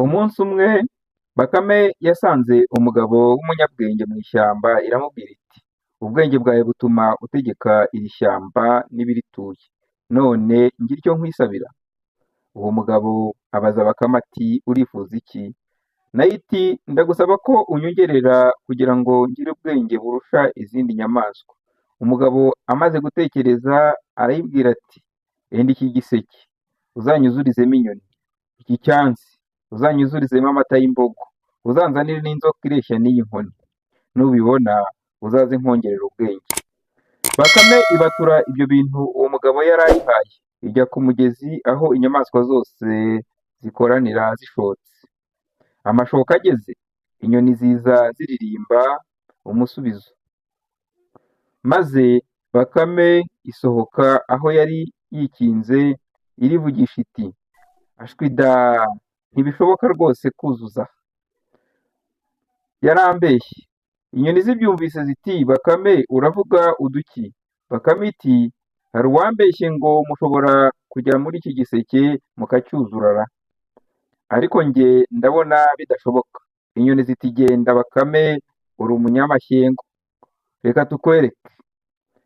Umunsi umwe Bakame yasanze umugabo w'umunyabwenge mu ishyamba iramubwira iti ubwenge bwawe butuma utegeka iri shyamba n'ibirituye, none ngira icyo nkwisabira. Uwo mugabo abaza Bakame ati urifuza iki? Nayo iti ndagusaba ko unyongerera kugira ngo ngire ubwenge burusha izindi nyamaswa. Umugabo amaze gutekereza arayibwira ati enda iki giseke uzanyuzurizemo inyoni, iki cyansi uzanyuzurizemo amata y'imbogo, uzanzanire n'inzoka ireshya n'iyi nkoni, nubibona uzaze nkongerera ubwenge. Bakame ibatura ibyo bintu uwo mugabo yari ayihaye, ijya ku mugezi aho inyamaswa zose zikoranira zishotse. Amashoka ageze, inyoni ziza ziririmba umusubizo, maze Bakame isohoka aho yari yikinze irivugisha iti ashwida, ntibishoboka rwose kuzuza aha. Yarambeshye. Inyoni zibyumvise ziti Bakame uravuga uduki? Bakame iti hari uwambeshye ngo mushobora kujya muri iki giseke mukacyuzurara, ariko njye ndabona bidashoboka. Inyoni ziti genda Bakame, uri umunyamashyengo, reka tukwereke.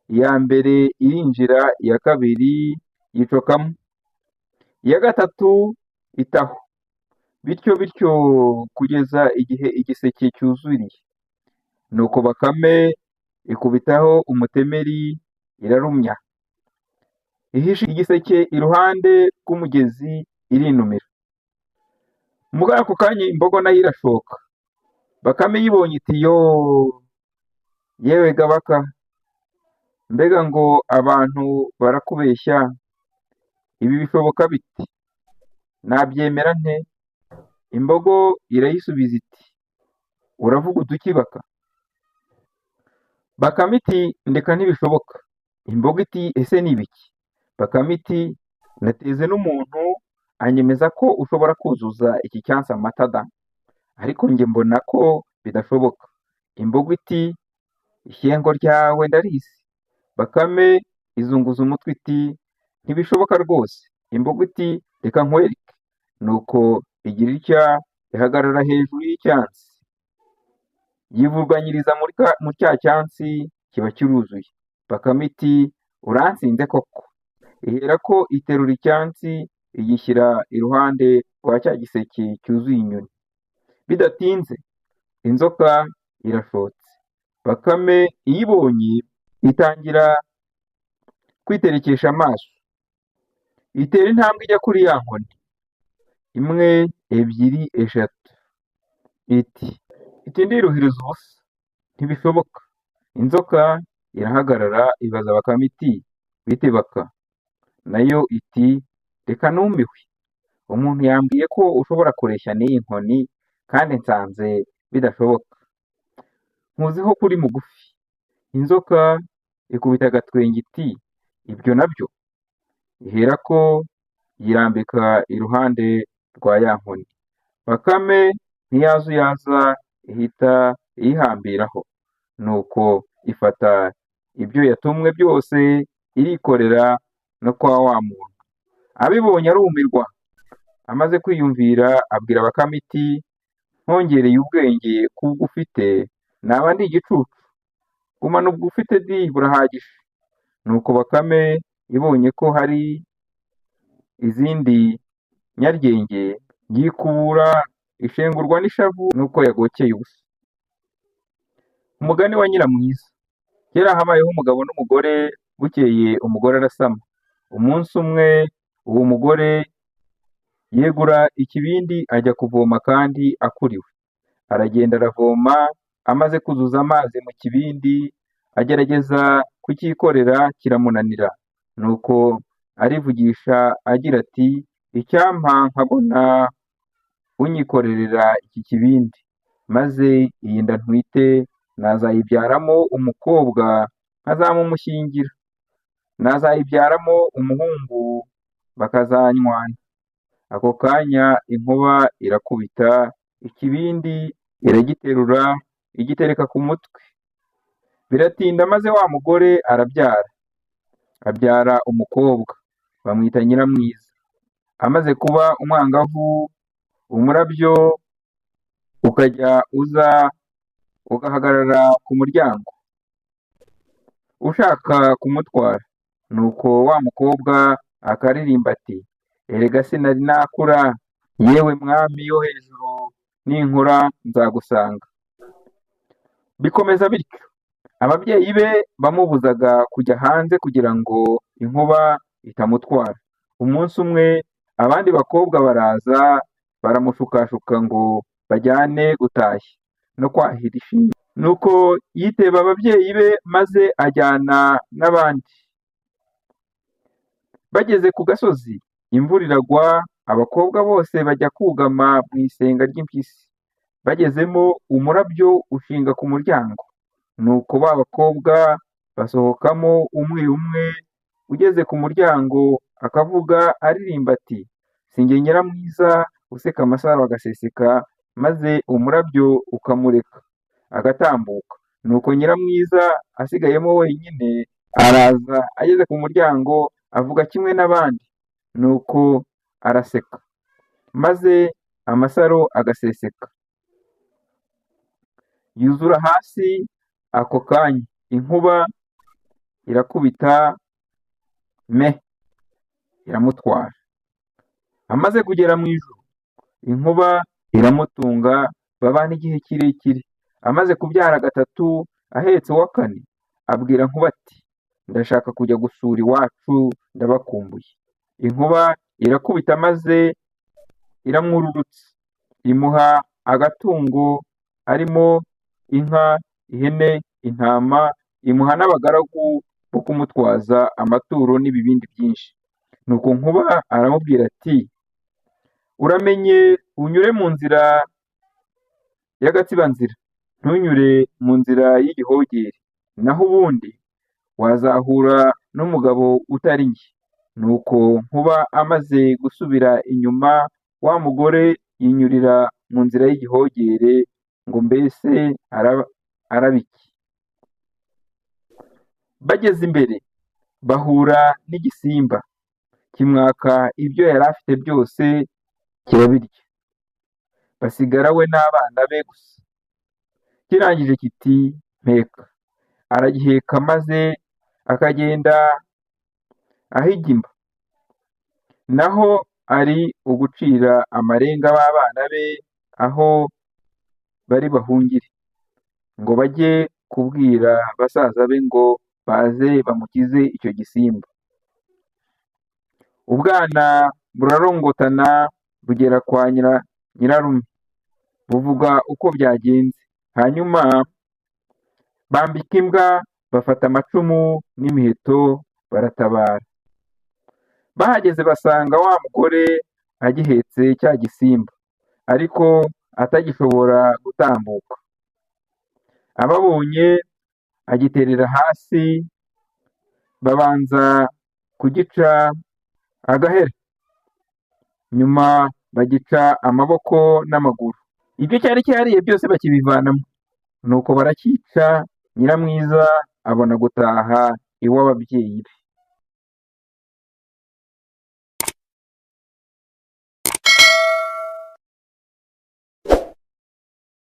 Iya mbere irinjira, iya kabiri yicokamo, iya gatatu itaho, bityo bityo kugeza igihe igiseke cyuzuriye. Nuko Bakame ikubitaho umutemeri irarumya, ihisha igiseke iruhande rw'umugezi irinumira. Muri ako kanya imbogo nayo irashoka. Bakame yibonye iti yewe Gabaka, mbega ngo abantu barakubeshya, ibi bishoboka bite? Nabyemera nte? Imbogo irayisubiza iti uravuga uduki Baka? Bakame iti ndeka ntibishoboka. Imbogo iti ese ni ibiki? Bakame iti nateze n'umuntu anyemeza ko ushobora kuzuza iki cyansi amata da, ariko njye mbona ko bidashoboka. Imbogo iti ishyengo ryawe ndarizi. Bakame izunguza umutwe iti ntibishoboka rwose. Imbogo iti reka nkwereke. Nuko igira itya ihagarara hejuru y'icyansi, yivurwanyiriza muri cya cyansi kiba kiruzuye. Bakame iti uransinze koko. Iherako iterura icyansi igishyira iruhande rwa cya giseke cyuzuye inyoni. Bidatinze inzoka irashotse. Bakame iyibonye itangira kwiterekesha amaso, itera intambwe ijya kuri ya nkoni, imwe ebyiri eshatu, iti ndiruhiriza ubusa, ntibishoboka. Inzoka irahagarara ibaza Bakame iti bite Baka? Nayo iti reka numiwe, umuntu yambwiye ko ushobora kureshya n'iyi nkoni kandi nsanze bidashoboka, nkuziho kuri mugufi. Inzoka ikubita agatwenge iti ibyo nabyo? Iherako yirambika iruhande rwa ya nkoni. Bakame ntiyazuyaza ihita iyihambiraho, nuko ifata ibyo yatumwe byose irikorera no kwa wa muntu. Abibonye arumirwa, amaze kwiyumvira abwira Bakame iti nkongereye ubwenge kubwo ufite naba ndi igicucu, gumana ubwo ufite di burahagije. Nuko Bakame ibonye ko hari izindi nyaryenge yikubura ishengurwa n'ishavu nuko yagokeye ubusa. Umugani wa Nyiramwiza. Kera habayeho umugabo n'umugore, bukeye umugore arasama. Umunsi umwe uwo mugore yegura ikibindi ajya kuvoma kandi akuriwe. Aragenda aravoma, amaze kuzuza amazi mu kibindi agerageza kucyikorera kiramunanira. Nuko arivugisha agira ati icyampa nkabona unyikorerera iki kibindi, maze iyi nda ntwite nazayibyaramo umukobwa nkazamumushyingira, nazayibyaramo umuhungu bakazanywana. Ako kanya inkuba irakubita, ikibindi iragiterura igitereka ku mutwe. Biratinda maze wa mugore arabyara, abyara umukobwa bamwita Nyiramwiza. Amaze kuba umwangavu, umurabyo ukajya uza ugahagarara ku muryango ushaka kumutwara. Nuko wa mukobwa akaririmba ati: "Erega sinari nakura, yewe mwami yo hejuru, ninkura nzagusanga." Bikomeza bityo. Ababyeyi be bamubuzaga kujya hanze kugira ngo inkuba itamutwara. Umunsi umwe abandi bakobwa baraza baramushukashuka ngo bajyane gutashya no kwahira ishimwe. Nuko yiteba ababyeyi be maze ajyana n'abandi. Bageze ku gasozi, imvura iragwa, abakobwa bose bajya kugama mu isenga ry'impyisi. Bagezemo umurabyo ushinga ku muryango. Nuko ba bakobwa basohokamo umwe umwe, ugeze ku muryango akavuga aririmba ati: "Si jye Nyiramwiza useka amasaro agaseseka, maze umurabyo ukamureka agatambuka." Nuko Nyiramwiza asigayemo wenyine araza, ageze ku muryango avuga kimwe n'abandi, nuko araseka, maze amasaro agaseseka yuzura hasi. Ako kanya inkuba irakubita iramutwara. Amaze kugera mu ijuru, inkuba iramutunga babana igihe kirekire. Amaze kubyara gatatu ahetse uwa kane, abwira Nkuba ati: "Ndashaka kujya gusura iwacu, ndabakumbuye." Inkuba irakubita maze iramwururutsa, imuha agatungo arimo inka, ihene, intama, imuha n'abagaragu bo kumutwaza amaturo n'ibibindi byinshi. Nuko Nkuba aramubwira ati: "Uramenye unyure mu nzira y'agatsibanzira, ntunyure mu nzira y'igihogere, naho ubundi wazahura n'umugabo utari njye." Nuko Nkuba amaze gusubira inyuma, wa mugore yinyurira mu nzira y'igihogere, ngo mbese araba iki? Bageze imbere bahura n'igisimba, kimwaka ibyo yari afite byose kirabirya. Basigara we n'abana be gusa. Kirangije kiti mpeka, aragiheka maze akagenda ahigima. Naho ari ugucira amarenga b'abana be aho bari bahungire, ngo bajye kubwira basaza be ngo baze bamukize icyo gisimba. Ubwana burarongotana bugera kwa nyirarume, buvuga uko byagenze. Hanyuma bambika imbwa, bafata amacumu n'imiheto, baratabara. Bahageze basanga wa mugore agihetse cya gisimba, ariko atagishobora gutambuka. Ababonye agiterera hasi, babanza kugica agahera, nyuma bagica amaboko n'amaguru. Ibyo cyari cyariye byose bakibivanamo. Nuko barakica, Nyiramwiza abona gutaha iw'ababyeyi be.